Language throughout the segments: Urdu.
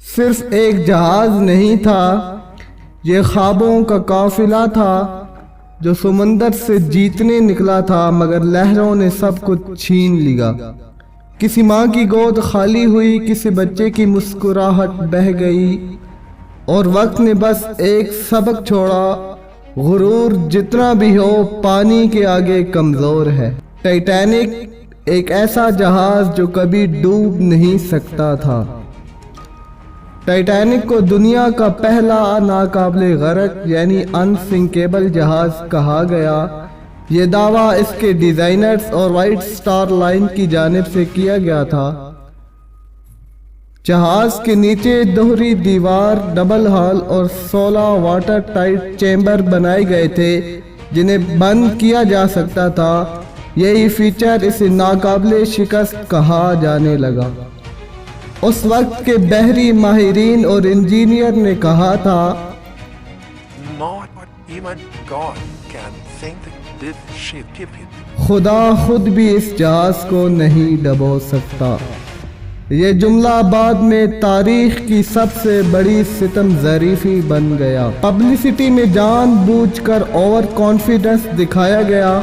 صرف ایک جہاز نہیں تھا، یہ خوابوں کا قافلہ تھا جو سمندر سے جیتنے نکلا تھا، مگر لہروں نے سب کچھ چھین لیا۔ کسی ماں کی گود خالی ہوئی، کسی بچے کی مسکراہٹ بہہ گئی، اور وقت نے بس ایک سبق چھوڑا: غرور جتنا بھی ہو پانی کے آگے کمزور ہے۔ ٹائٹینک ایک ایسا جہاز جو کبھی ڈوب نہیں سکتا تھا۔ ٹائٹینک کو دنیا کا پہلا ناقابل غرق یعنی انسنکیبل جہاز کہا گیا۔ یہ دعویٰ اس کے ڈیزائنرز اور وائٹ سٹار لائن کی جانب سے کیا گیا تھا۔ جہاز کے نیچے دوہری دیوار، ڈبل ہال اور 16 واٹر ٹائٹ چیمبر بنائے گئے تھے جنہیں بند کیا جا سکتا تھا۔ یہی فیچر اسے ناقابل شکست کہا جانے لگا۔ اس وقت کے بحری ماہرین اور انجینئر نے کہا تھا: Not even God can sink this ship. خدا خود بھی اس جہاز کو نہیں ڈبو سکتا۔ یہ جملہ بعد میں تاریخ کی سب سے بڑی ستم ظریفی بن گیا۔ پبلسٹی میں جان بوجھ کر اوور کانفیڈنس دکھایا گیا۔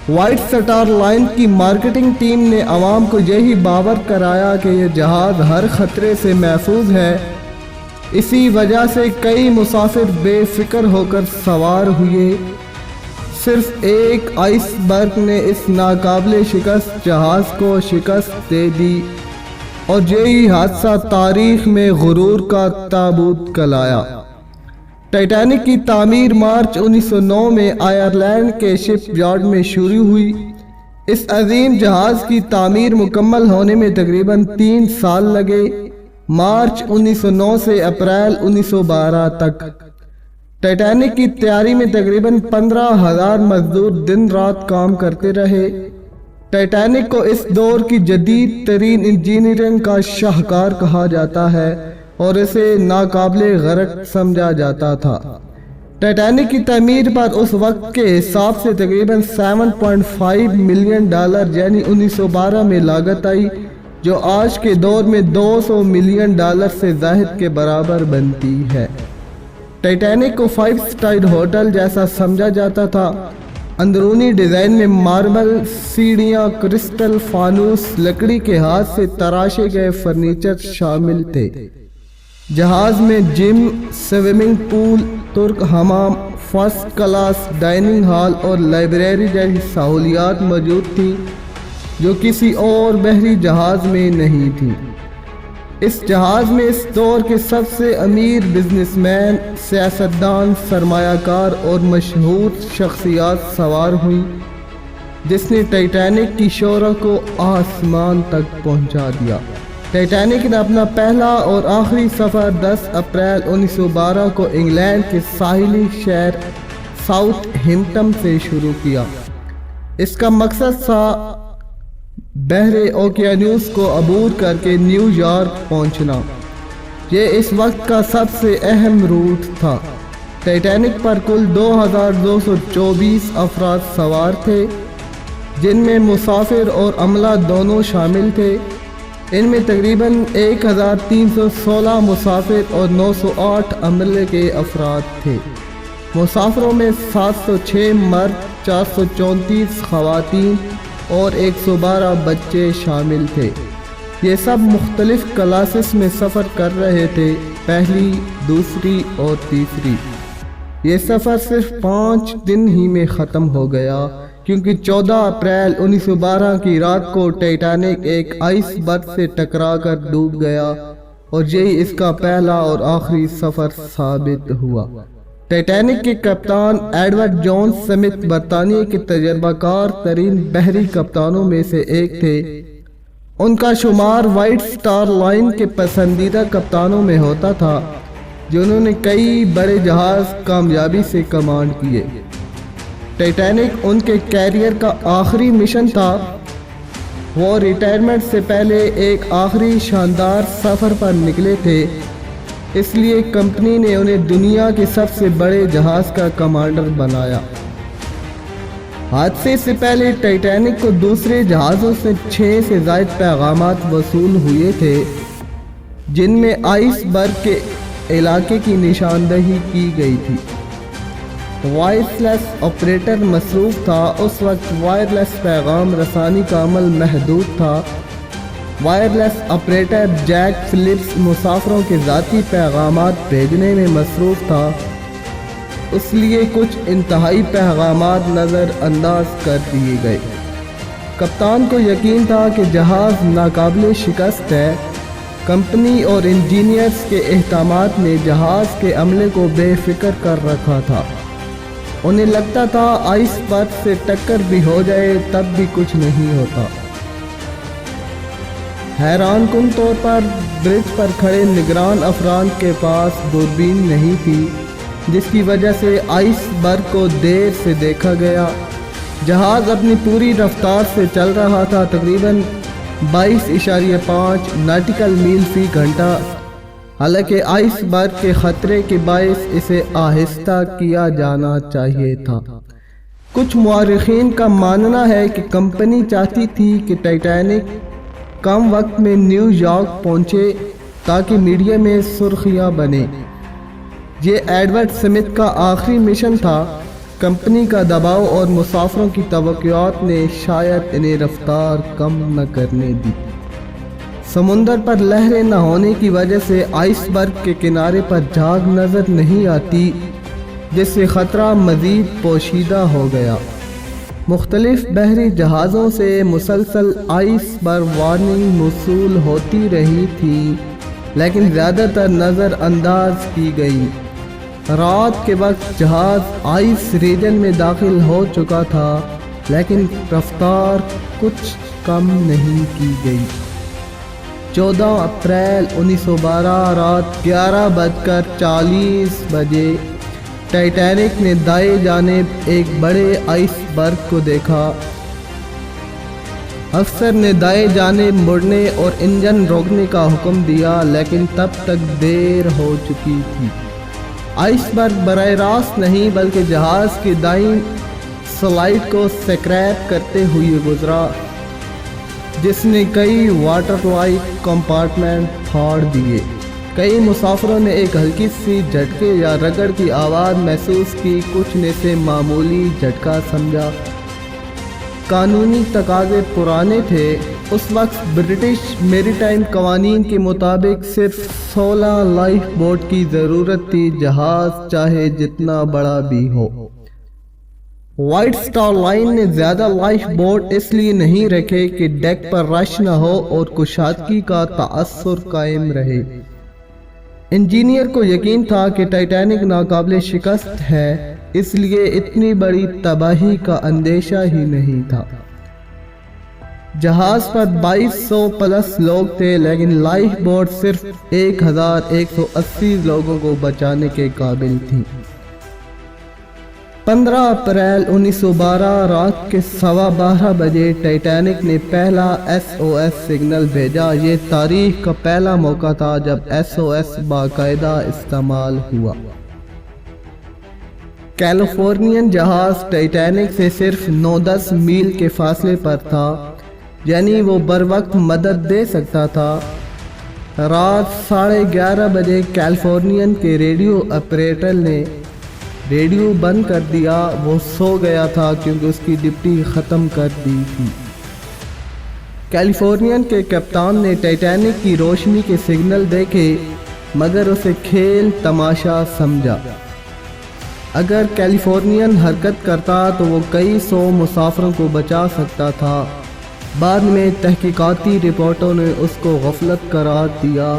وائٹ سٹار لائن کی مارکیٹنگ ٹیم نے عوام کو یہی باور کرایا کہ یہ جہاز ہر خطرے سے محفوظ ہے۔ اسی وجہ سے کئی مسافر بے فکر ہو کر سوار ہوئے۔ صرف ایک آئس برگ نے اس ناقابل شکست جہاز کو شکست دے دی، اور یہی حادثہ تاریخ میں غرور کا تابوت کلایا۔ ٹائٹینک کی تعمیر مارچ 1909 میں آئرلینڈ کے شپ یارڈ میں شروع ہوئی۔ اس عظیم جہاز کی تعمیر مکمل ہونے میں تقریباً 3 سال لگے، مارچ 1909 سے اپریل 1912 تک۔ ٹائٹینک کی تیاری میں تقریباً 15,000 مزدور دن رات کام کرتے رہے۔ ٹائٹینک کو اس دور کی جدید ترین انجینئرنگ کا شاہکار کہا جاتا ہے اور اسے ناقابل غرق سمجھا جاتا تھا۔ ٹائٹینک کی تعمیر پر اس وقت کے حساب سے تقریباً $7.5 ملین یعنی 1912 میں لاگت آئی، جو آج کے دور میں $200 ملین سے زائد کے برابر بنتی ہے۔ ٹائٹینک کو 5 سٹار ہوٹل جیسا سمجھا جاتا تھا۔ اندرونی ڈیزائن میں ماربل، سیڑھیاں، کرسٹل، فانوس، لکڑی کے ہاتھ سے تراشے گئے فرنیچر شامل تھے۔ جہاز میں جم، سوئمنگ پول، ترک حمام، فرسٹ کلاس ڈائننگ ہال اور لائبریری جیسی سہولیات موجود تھیں جو کسی اور بحری جہاز میں نہیں تھیں۔ اس جہاز میں اس دور کے سب سے امیر بزنس مین، سیاستدان، سرمایہ کار اور مشہور شخصیات سوار ہوئیں، جس نے ٹائٹینک کی شہرت کو آسمان تک پہنچا دیا۔ ٹائٹینک نے اپنا پہلا اور آخری سفر 10 اپریل 1912 کو انگلینڈ کے ساحلی شہر ساؤتھ ہمپٹن سے شروع کیا۔ اس کا مقصد تھا بحر اوقیانوس کو عبور کر کے نیو یارک پہنچنا۔ یہ اس وقت کا سب سے اہم روٹ تھا۔ ٹائٹینک پر کل 2224 افراد سوار تھے، جن میں مسافر اور عملہ دونوں شامل تھے۔ ان میں تقریباً 1316 مسافر اور 908 عملے کے افراد تھے۔ مسافروں میں 706 مرد، 434 خواتین اور 112 بچے شامل تھے۔ یہ سب مختلف کلاسز میں سفر کر رہے تھے، پہلی، دوسری اور تیسری۔ یہ سفر صرف 5 دن ہی میں ختم ہو گیا، کیونکہ 14 اپریل 1912 کی رات کو ٹائٹینک ایک آئس برگ سے ٹکرا کر ڈوب گیا، اور یہی اس کا پہلا اور آخری سفر ثابت ہوا۔ ٹائٹینک کے کپتان ایڈورڈ جون سمتھ برطانیہ کے تجربہ کار ترین بحری کپتانوں میں سے ایک تھے۔ ان کا شمار وائٹ سٹار لائن کے پسندیدہ کپتانوں میں ہوتا تھا، جنہوں نے کئی بڑے جہاز کامیابی سے کمانڈ کیے۔ ٹائٹینک ان کے کیریئر کا آخری مشن تھا۔ وہ ریٹائرمنٹ سے پہلے ایک آخری شاندار سفر پر نکلے تھے، اس لیے کمپنی نے انہیں دنیا کے سب سے بڑے جہاز کا کمانڈر بنایا۔ حادثے سے پہلے ٹائٹینک کو دوسرے جہازوں سے 6 سے زائد پیغامات وصول ہوئے تھے۔ جن میں آئس برگ کے علاقے کی نشاندہی کی گئی تھی۔ وائر لیس آپریٹر مصروف تھا۔ اس وقت وائرلیس پیغام رسانی کا عمل محدود تھا۔ وائرلیس آپریٹر جیک فلپس مسافروں کے ذاتی پیغامات بھیجنے میں مصروف تھا، اس لیے کچھ انتہائی پیغامات نظر انداز کر دیے گئے۔ کپتان کو یقین تھا کہ جہاز ناقابل شکست ہے۔ کمپنی اور انجینئرز کے احکامات نے جہاز کے عملے کو بے فکر کر رکھا تھا۔ انہیں لگتا تھا آئس برگ سے ٹکر بھی ہو جائے تب بھی کچھ نہیں ہوتا۔ حیران کن طور پر برج پر کھڑے نگران افراد کے پاس دوربین نہیں تھی، جس کی وجہ سے آئس برگ کو دیر سے دیکھا گیا۔ جہاز اپنی پوری رفتار سے چل رہا تھا، تقریباً 22.5 ناٹیکل میل فی گھنٹہ۔ حالانکہ آئس برگ کے خطرے کے باعث اسے آہستہ کیا جانا چاہیے تھا۔ کچھ مورخین کا ماننا ہے کہ کمپنی چاہتی تھی کہ ٹائٹینک کم وقت میں نیو یارک پہنچے تاکہ میڈیا میں سرخیاں بنے۔ یہ ایڈورڈ سمتھ کا آخری مشن تھا۔ کمپنی کا دباؤ اور مسافروں کی توقعات نے شاید انہیں رفتار کم نہ کرنے دی۔ سمندر پر لہریں نہ ہونے کی وجہ سے آئس برگ کے کنارے پر جھاگ نظر نہیں آتی، جس سے خطرہ مزید پوشیدہ ہو گیا۔ مختلف بحری جہازوں سے مسلسل آئس برگ وارننگ موصول ہوتی رہی تھی، لیکن زیادہ تر نظر انداز کی گئی۔ رات کے وقت جہاز آئس ریجن میں داخل ہو چکا تھا، لیکن رفتار کچھ کم نہیں کی گئی۔ 14 اپریل 1912 رات 11:40 بجے ٹائٹینک نے دائیں جانب ایک بڑے آئس برگ کو دیکھا۔ افسر نے دائیں جانب مڑنے اور انجن روکنے کا حکم دیا، لیکن تب تک دیر ہو چکی تھی۔ آئس برگ براہ راست نہیں بلکہ جہاز کی دائیں سلائڈ کو سکریپ کرتے ہوئے گزرا، جس نے کئی واٹر لائٹ کمپارٹمنٹ پھاڑ دیے۔ کئی مسافروں نے ایک ہلکی سی جھٹکے یا رگڑ کی آواز محسوس کی، کچھ نے اسے معمولی جھٹکا سمجھا۔ قانونی تقاضے پرانے تھے۔ اس وقت برٹش میری ٹائم قوانین کے مطابق صرف 16 لائف بوٹ کی ضرورت تھی، جہاز چاہے جتنا بڑا بھی ہو۔ وائٹ سٹار لائن نے زیادہ لائف بوٹ اس لیے نہیں رکھے کہ ڈیک پر رش نہ ہو اور کشادگی کا تاثر قائم رہے۔ انجینئر کو یقین تھا کہ ٹائٹینک ناقابل شکست ہے، اس لیے اتنی بڑی تباہی کا اندیشہ ہی نہیں تھا۔ جہاز پر 2200 پلس لوگ تھے، لیکن لائف بوٹ صرف 1180 لوگوں کو بچانے کے قابل تھی۔ 15 اپریل 1912 رات کے 12:15 بجے ٹائٹینک نے پہلا SOS سگنل بھیجا۔ یہ تاریخ کا پہلا موقع تھا جب SOS باقاعدہ استعمال ہوا۔ کیلیفورنین جہاز ٹائٹینک سے صرف 9-10 میل کے فاصلے پر تھا، یعنی وہ بروقت مدد دے سکتا تھا۔ رات 11:30 بجے کیلیفورنین کے ریڈیو آپریٹر نے ریڈیو بند کر دیا۔ وہ سو گیا تھا کیونکہ اس کی ڈپٹی ختم کر دی تھی۔ کیلیفورنین کے کپتان نے ٹائٹینک کی روشنی کے سگنل دیکھے، مگر اسے کھیل تماشا سمجھا۔ اگر کیلیفورنین حرکت کرتا تو وہ کئی سو مسافروں کو بچا سکتا تھا۔ بعد میں تحقیقاتی رپورٹوں نے اس کو غفلت قرار دیا۔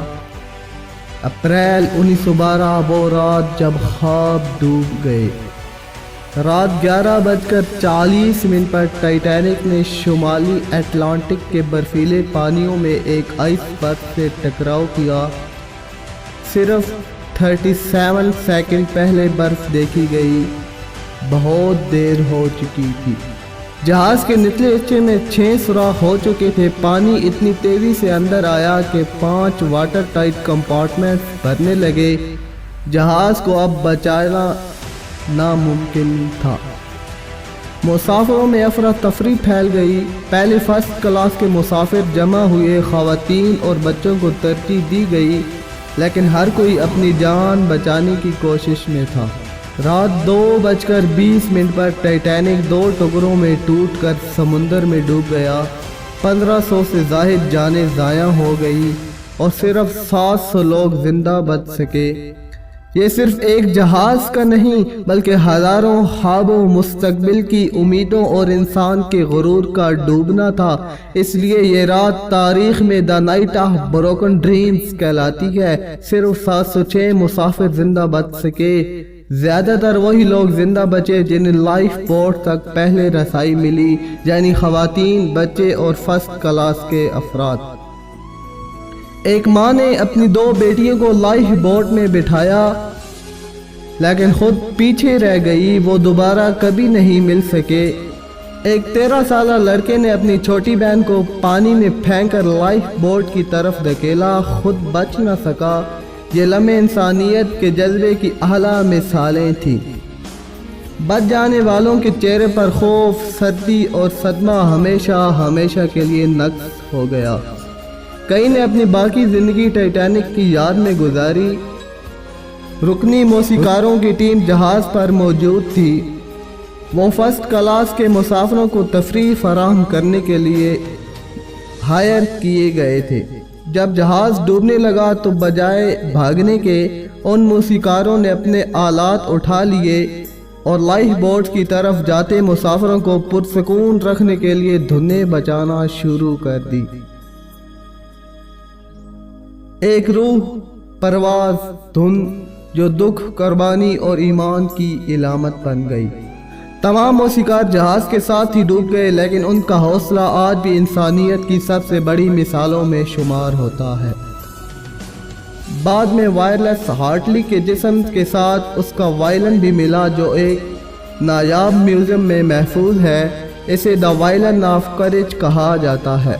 اپریل 1912 وہ رات جب خواب ڈوب گئے۔ رات 11:40 پر ٹائٹینک نے شمالی اٹلانٹک کے برفیلے پانیوں میں ایک آئس برگ سے ٹکراؤ کیا۔ صرف 37 سیکنڈ پہلے برف دیکھی گئی، بہت دیر ہو چکی تھی۔ جہاز کے نچلے حصے میں 6 سوراخ ہو چکے تھے۔ پانی اتنی تیزی سے اندر آیا کہ 5 واٹر ٹائٹ کمپارٹمنٹ بھرنے لگے۔ جہاز کو اب بچانا ناممکن تھا۔ مسافروں میں افراتفری پھیل گئی۔ پہلے فرسٹ کلاس کے مسافر جمع ہوئے، خواتین اور بچوں کو ترجیح دی گئی، لیکن ہر کوئی اپنی جان بچانے کی کوشش میں تھا۔ رات 2:20 پر ٹائٹینک 2 ٹکڑوں میں ٹوٹ کر سمندر میں ڈوب گیا۔ 1500 سے زائد جانیں ضائع ہو گئی اور صرف 700 لوگ زندہ بچ سکے۔ یہ صرف ایک جہاز کا نہیں بلکہ ہزاروں خوابوں، مستقبل کی امیدوں اور انسان کے غرور کا ڈوبنا تھا۔ اس لیے یہ رات تاریخ میں the night of broken dreams کہلاتی ہے۔ صرف 706 مسافر زندہ بچ سکے۔ زیادہ تر وہی لوگ زندہ بچے جنہیں لائف بوٹ تک پہلے رسائی ملی، یعنی خواتین، بچے اور فرسٹ کلاس کے افراد۔ ایک ماں نے اپنی 2 بیٹیوں کو لائف بوٹ میں بٹھایا لیکن خود پیچھے رہ گئی، وہ دوبارہ کبھی نہیں مل سکے۔ ایک 13 سالہ لڑکے نے اپنی چھوٹی بہن کو پانی میں پھینک کر لائف بوٹ کی طرف دھکیلا، خود بچ نہ سکا۔ یہ لمحے انسانیت کے جذبے کی اعلیٰ مثالیں تھیں۔ بچ جانے والوں کے چہرے پر خوف، سردی اور صدمہ ہمیشہ کے لیے نقص ہو گیا۔ کئی نے اپنی باقی زندگی ٹائٹینک کی یاد میں گزاری۔ رکنی موسیقاروں کی ٹیم جہاز پر موجود تھی۔ وہ فرسٹ کلاس کے مسافروں کو تفریح فراہم کرنے کے لیے ہائر کیے گئے تھے۔ جب جہاز ڈوبنے لگا تو بجائے بھاگنے کے ان موسیقاروں نے اپنے آلات اٹھا لیے اور لائف بوٹ کی طرف جاتے مسافروں کو پرسکون رکھنے کے لیے دھنیں بجانا شروع کر دی۔ ایک روح پرواز دھن جو دکھ، قربانی اور ایمان کی علامت بن گئی۔ تمام موسیقار جہاز کے ساتھ ہی ڈوب گئے، لیکن ان کا حوصلہ آج بھی انسانیت کی سب سے بڑی مثالوں میں شمار ہوتا ہے۔ بعد میں وائرلیس ہارٹلی کے جسم کے ساتھ اس کا وائلن بھی ملا، جو ایک نایاب میوزیم میں محفوظ ہے۔ اسے دا وائلن آف کریج کہا جاتا ہے۔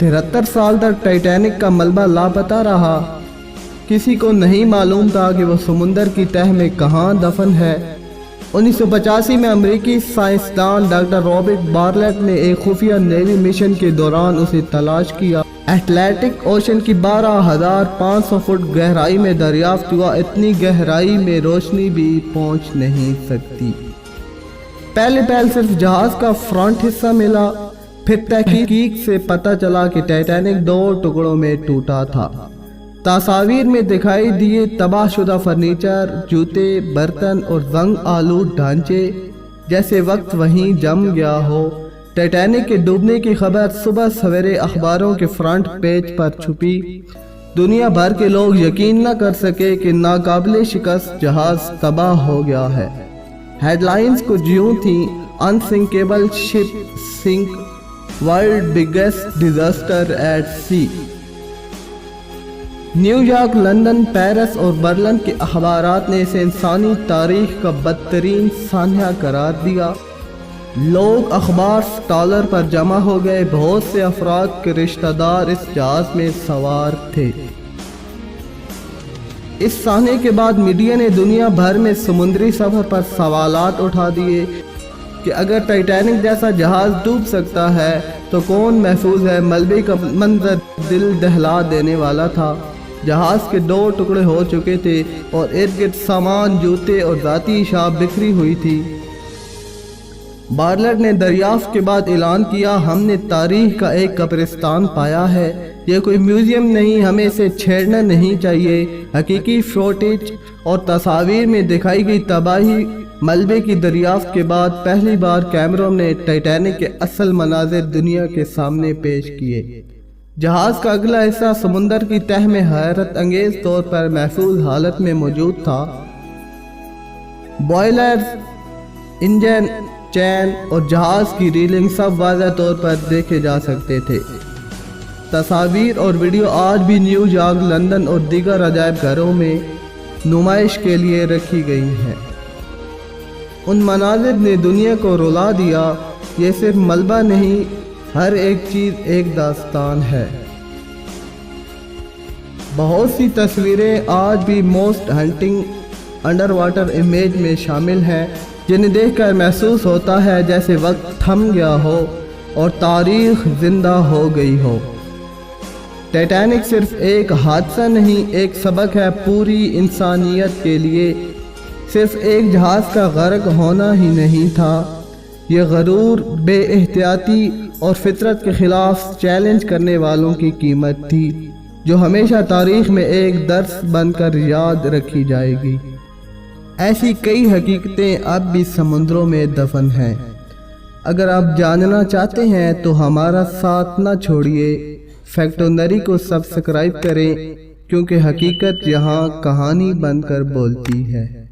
73 سال تک ٹائٹینک کا ملبہ لاپتہ رہا۔ کسی کو نہیں معلوم تھا کہ وہ سمندر کی تہہ میں کہاں دفن ہے۔ 1985 میں امریکی سائنسدان ڈاکٹر رابرٹ بارلیٹ نے ایک خفیہ نیوی مشن کے دوران اسے تلاش کیا۔ اٹلانٹک اوشن کی 12,500 فٹ گہرائی میں دریافت ہوا۔ اتنی گہرائی میں روشنی بھی پہنچ نہیں سکتی۔ پہلے صرف جہاز کا فرنٹ حصہ ملا، پھر تحقیق سے پتہ چلا کہ ٹائٹینک 2 ٹکڑوں میں ٹوٹا تھا۔ تصاویر میں دکھائی دیے تباہ شدہ فرنیچر، جوتے، برتن اور زنگ آلود ڈھانچے، جیسے وقت وہیں جم گیا ہو۔ ٹائٹینک کے ڈوبنے کی خبر صبح سویرے اخباروں کے فرنٹ پیج پر چھپی۔ دنیا بھر کے لوگ یقین نہ کر سکے کہ ناقابل شکست جہاز تباہ ہو گیا ہے۔ ہیڈ لائنز کچھ یوں تھیں: unsinkable ship sink, world biggest disaster at sea. New York, London, Paris اور برلن کے اخبارات نے اسے انسانی تاریخ کا بدترین سانحہ قرار دیا۔ لوگ اخبار سٹالر پر جمع ہو گئے۔ بہت سے افراد کے رشتہ دار اس جہاز میں سوار تھے۔ اس سانحے کے بعد میڈیا نے دنیا بھر میں سمندری سفر پر سوالات اٹھا دیے کہ اگر ٹائٹینک جیسا جہاز ڈوب سکتا ہے تو کون محفوظ ہے؟ ملبے کا منظر دل دہلا دینے والا تھا۔ جہاز کے 2 ٹکڑے ہو چکے تھے اور ارد گرد سامان، جوتے اور ذاتی اشیاء بکھری ہوئی تھی۔ بارلیٹ نے دریافت کے بعد اعلان کیا، ہم نے تاریخ کا ایک قبرستان پایا ہے۔ یہ کوئی میوزیم نہیں، ہمیں اسے چھیڑنا نہیں چاہیے۔ حقیقی فوٹیج اور تصاویر میں دکھائی گئی تباہی ملبے کی دریافت کے بعد پہلی بار کیمروں نے ٹائٹینک کے اصل مناظر دنیا کے سامنے پیش کیے۔ جہاز کا اگلا حصہ سمندر کی تہہ میں حیرت انگیز طور پر محفوظ حالت میں موجود تھا۔ بوائلرز، انجن، چین اور جہاز کی ریلنگ سب واضح طور پر دیکھے جا سکتے تھے۔ تصاویر اور ویڈیو آج بھی نیو یارک، لندن اور دیگر عجائب گھروں میں نمائش کے لیے رکھی گئی ہیں۔ ان مناظر نے دنیا کو رلا دیا۔ یہ صرف ملبہ نہیں، ہر ایک چیز ایک داستان ہے۔ بہت سی تصویریں آج بھی most hunting under water image میں شامل ہیں۔ جنہیں دیکھ کر محسوس ہوتا ہے جیسے وقت تھم گیا ہو اور تاریخ زندہ ہو گئی ہو۔ ٹائٹینک صرف ایک حادثہ نہیں، ایک سبق ہے پوری انسانیت کے لیے۔ صرف ایک جہاز کا غرق ہونا ہی نہیں تھا، یہ غرور، بے احتیاطی اور فطرت کے خلاف چیلنج کرنے والوں کی قیمت تھی، جو ہمیشہ تاریخ میں ایک درس بن کر یاد رکھی جائے گی۔ ایسی کئی حقیقتیں اب بھی سمندروں میں دفن ہیں۔ اگر آپ جاننا چاہتے ہیں تو ہمارا ساتھ نہ چھوڑیے، فیکٹونری کو سبسکرائب کریں، کیونکہ حقیقت یہاں کہانی بن کر بولتی ہے۔